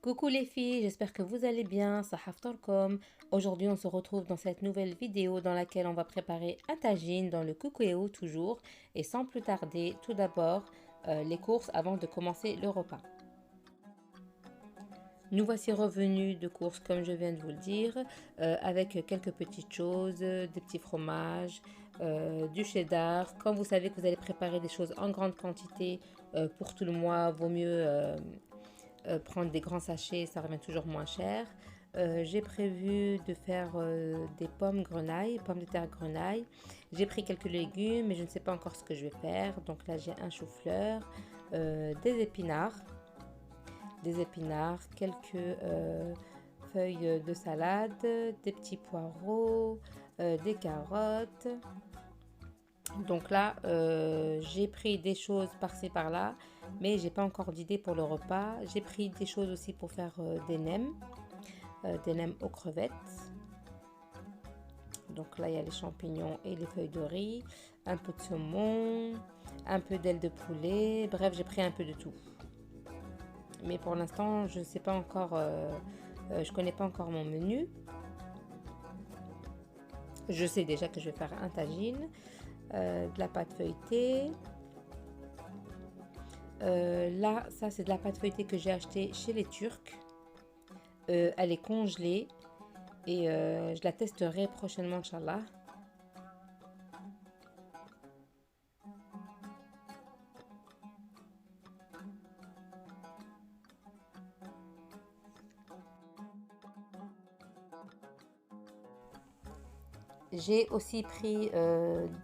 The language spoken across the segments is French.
Coucou les filles, j'espère que vous allez bien, Sahaftorkom. Aujourd'hui, on se retrouve dans cette nouvelle vidéo dans laquelle on va préparer un tagine dans le kukueo toujours. Et sans plus tarder, tout d'abord, les courses avant de commencer le repas. Nous voici revenus de courses comme je viens de vous le dire, avec quelques petites choses, des petits fromages, du cheddar. Quand vous savez que vous allez préparer des choses en grande quantité pour tout le mois, vaut mieux prendre des grands sachets, ça revient toujours moins cher. J'ai prévu de faire des pommes grenaille, pommes de terre grenaille. J'ai pris quelques légumes, mais je ne sais pas encore ce que je vais faire. Donc là, j'ai un chou-fleur, des épinards, quelques feuilles de salade, des petits poireaux, des carottes. Donc là, j'ai pris des choses par-ci par-là, mais j'ai pas encore d'idée pour le repas. J'ai pris des choses aussi pour faire des nems aux crevettes. Donc là, il y a les champignons et les feuilles de riz, un peu de saumon, un peu d'ailes de poulet. Bref, j'ai pris un peu de tout. Mais pour l'instant, je sais pas encore, je connais pas encore mon menu. Je sais déjà que je vais faire un tagine, de la pâte feuilletée. Là, ça c'est de la pâte feuilletée que j'ai achetée chez les Turcs. Elle est congelée et je la testerai prochainement, Inch'Allah. J'ai aussi pris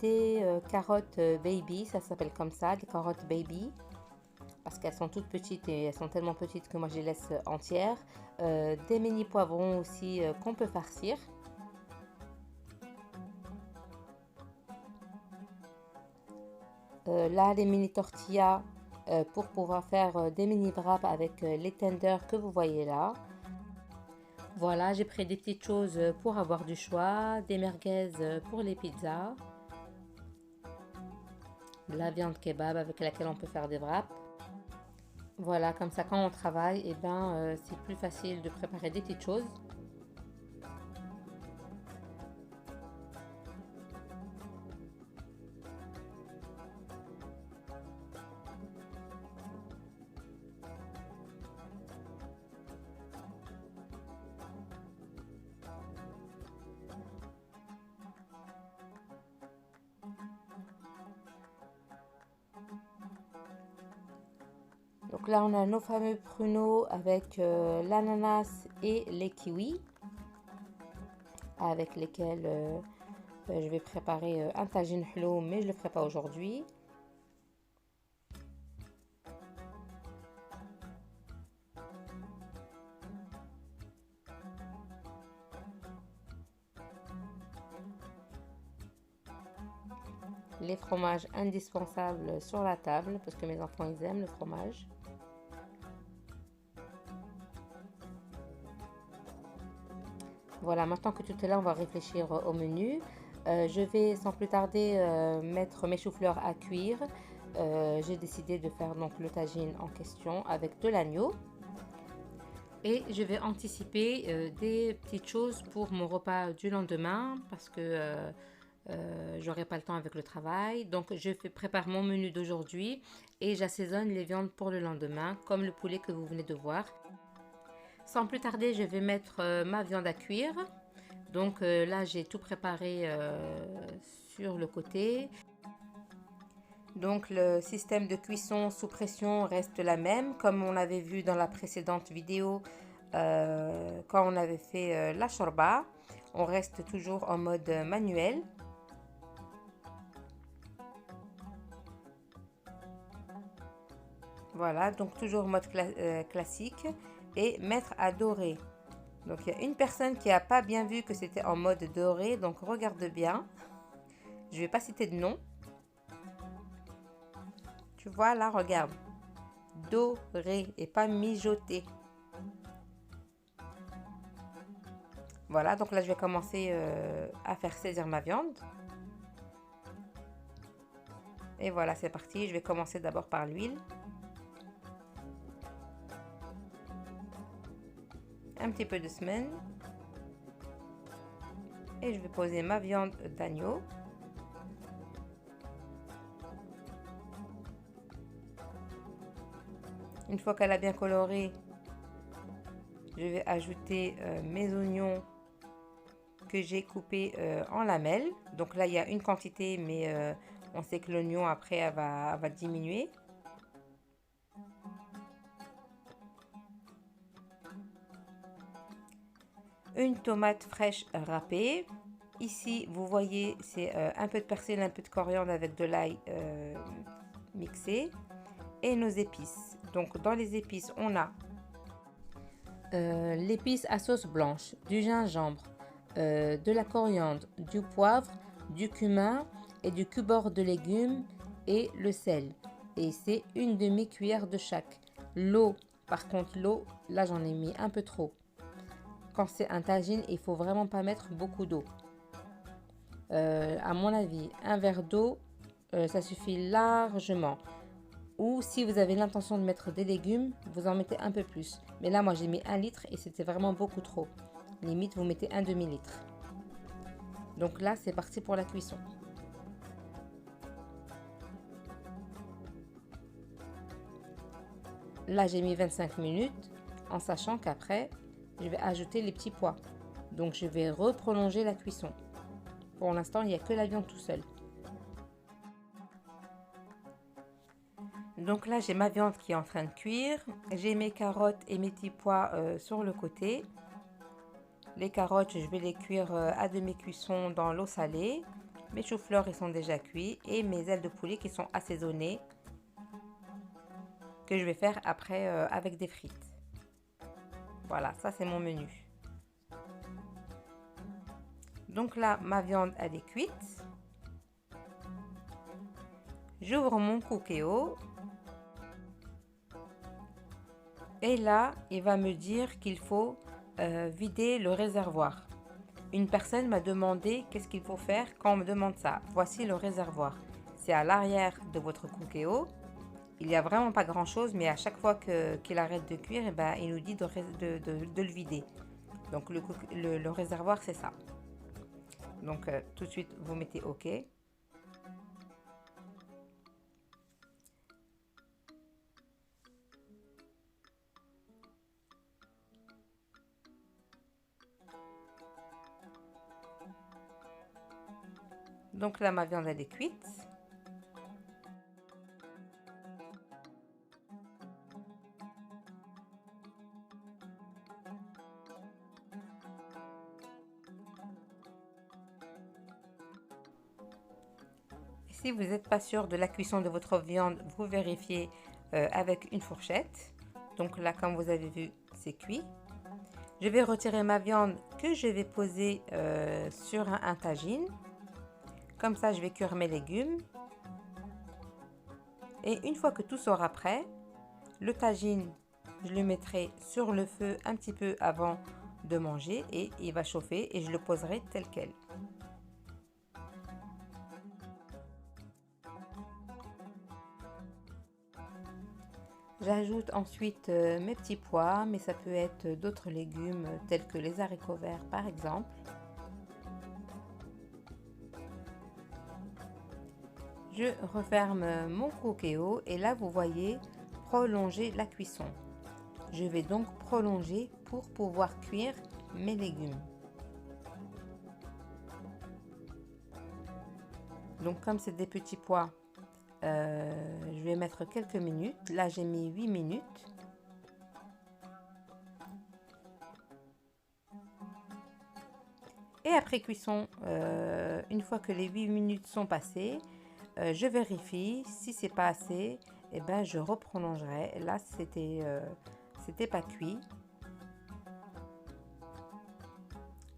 des carottes baby, ça s'appelle comme ça, des carottes baby. Parce qu'elles sont toutes petites et elles sont tellement petites que moi je les laisse entières. Des mini poivrons aussi qu'on peut farcir. Là, les mini tortillas pour pouvoir faire des mini wraps avec les tenders que vous voyez là. Voilà, j'ai pris des petites choses pour avoir du choix, des merguez pour les pizzas, de la viande kebab avec laquelle on peut faire des wraps. Voilà, comme ça quand on travaille, et ben, c'est plus facile de préparer des petites choses. Donc là, on a nos fameux pruneaux avec l'ananas et les kiwis, avec lesquels je vais préparer un tagine hlo, mais je ne le ferai pas aujourd'hui. Les fromages indispensables sur la table, parce que mes enfants, ils aiment le fromage. Voilà, maintenant que tout est là, on va réfléchir au menu. Je vais sans plus tarder mettre mes choux-fleurs à cuire. J'ai décidé de faire donc le tagine en question avec de l'agneau. Et je vais anticiper des petites choses pour mon repas du lendemain parce que j'aurai pas le temps avec le travail. Donc je prépare mon menu d'aujourd'hui et j'assaisonne les viandes pour le lendemain, comme le poulet que vous venez de voir. Sans plus tarder, je vais mettre ma viande à cuire. Donc là, j'ai tout préparé sur le côté. Donc le système de cuisson sous pression reste la même, comme on avait vu dans la précédente vidéo quand on avait fait la shorba. On reste toujours en mode manuel. Voilà, donc toujours mode classique et mettre à dorer. Donc il y a une personne qui n'a pas bien vu que c'était en mode doré, donc regarde bien. Je ne vais pas citer de nom. Tu vois là, regarde. Doré et pas mijoté. Voilà, donc là je vais commencer à faire saisir ma viande. Et voilà, c'est parti. Je vais commencer d'abord par l'huile. un petit peu de semaine. Et je vais poser ma viande d'agneau. Une fois qu'elle a bien coloré, je vais ajouter mes oignons que j'ai coupés en lamelles. Donc là, il y a une quantité, mais on sait que l'oignon, après, elle va diminuer. Une tomate fraîche râpée. Ici, vous voyez, c'est un peu de persil, un peu de coriandre avec de l'ail mixé. Et nos épices. Donc, dans les épices, on a l'épice à sauce blanche, du gingembre, de la coriandre, du poivre, du cumin et du cubord de légumes et le sel. Et c'est une demi-cuillère de chaque. L'eau, par contre, l'eau, là j'en ai mis un peu trop. Quand c'est un tagine, il faut vraiment pas mettre beaucoup d'eau. À mon avis, un verre d'eau, ça suffit largement. Ou si vous avez l'intention de mettre des légumes, vous en mettez un peu plus. Mais là, moi, j'ai mis 1 litre et c'était vraiment beaucoup trop. Limite, vous mettez un demi-litre. Donc là, c'est parti pour la cuisson. Là, j'ai mis 25 minutes en sachant qu'après, je vais ajouter les petits pois. Donc, je vais reprolonger la cuisson. Pour l'instant, il n'y a que la viande tout seul. Donc là, j'ai ma viande qui est en train de cuire. J'ai mes carottes et mes petits pois sur le côté. Les carottes, je vais les cuire à demi-cuisson dans l'eau salée. Mes choux-fleurs, ils sont déjà cuits. Et mes ailes de poulet qui sont assaisonnées. Que je vais faire après avec des frites. Voilà, ça c'est mon menu. Donc là, ma viande, elle est cuite. J'ouvre mon cookéo. Et là, il va me dire qu'il faut vider le réservoir. Une personne m'a demandé qu'est-ce qu'il faut faire quand on me demande ça. Voici le réservoir. C'est à l'arrière de votre cookéo. Il n'y a vraiment pas grand-chose, mais à chaque fois qu'il arrête de cuire, eh ben, il nous dit de le vider. Donc le réservoir, c'est ça. Donc tout de suite, vous mettez OK. Donc là, ma viande, elle est cuite. Si vous n'êtes pas sûr de la cuisson de votre viande, vous vérifiez avec une fourchette. Donc là, comme vous avez vu, c'est cuit. Je vais retirer ma viande que je vais poser sur un tagine. Comme ça, je vais cuire mes légumes. Et une fois que tout sera prêt, le tagine, je le mettrai sur le feu un petit peu avant de manger et il va chauffer et je le poserai tel quel. J'ajoute ensuite mes petits pois, mais ça peut être d'autres légumes tels que les haricots verts par exemple. Je referme mon cookéo et là vous voyez prolonger la cuisson. Je vais donc prolonger pour pouvoir cuire mes légumes. Donc comme c'est des petits pois, je vais mettre quelques minutes. Là j'ai mis 8 minutes. Et après cuisson, une fois que les 8 minutes sont passées, je vérifie. Si c'est pas assez, et ben je reprolongerai. Là c'était pas cuit.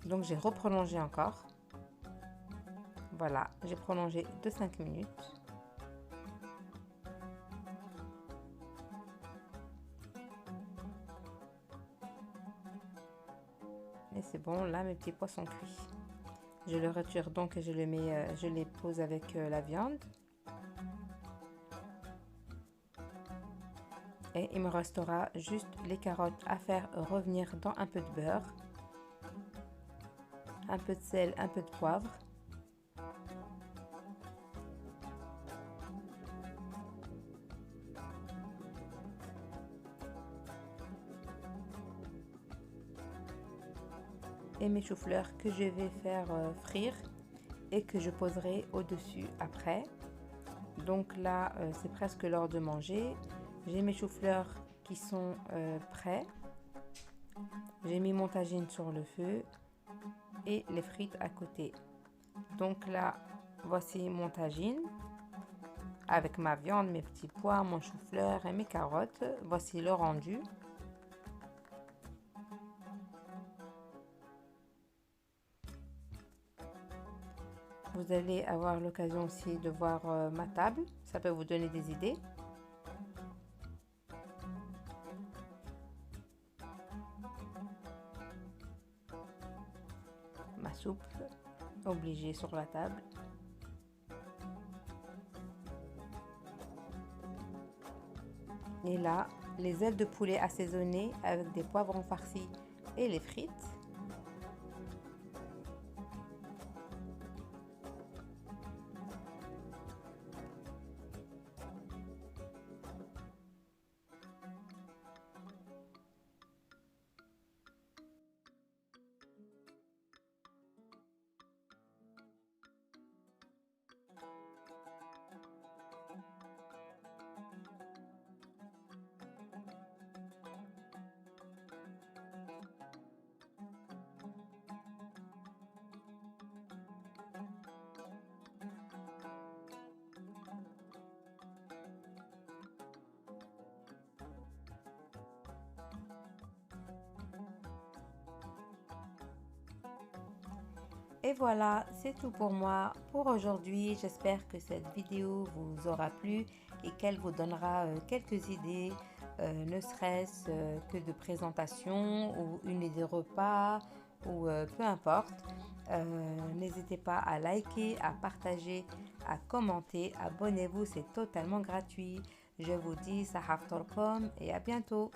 Donc j'ai reprolongé encore. Voilà, j'ai prolongé de 5 minutes. Et c'est bon, là mes petits pois sont cuits. Je le retire donc et je les pose avec la viande. Et il me restera juste les carottes à faire revenir dans un peu de beurre, un peu de sel, un peu de poivre. Et mes choux-fleurs que je vais faire frire et que je poserai au-dessus après. Donc là, c'est presque l'heure de manger. J'ai mes choux-fleurs qui sont prêts. J'ai mis mon tagine sur le feu et les frites à côté. Donc là, voici mon tagine avec ma viande, mes petits pois, mon chou-fleur et mes carottes. Voici le rendu. Vous allez avoir l'occasion aussi de voir ma table. Ça peut vous donner des idées. Ma soupe obligée sur la table. Et là, les ailes de poulet assaisonnées avec des poivrons farcis et les frites. Et voilà, c'est tout pour moi pour aujourd'hui. J'espère que cette vidéo vous aura plu et qu'elle vous donnera quelques idées, ne serait-ce que de présentation ou une idée repas ou peu importe. N'hésitez pas à liker, à partager, à commenter. Abonnez-vous, c'est totalement gratuit. Je vous dis Sahaf Torkom et à bientôt.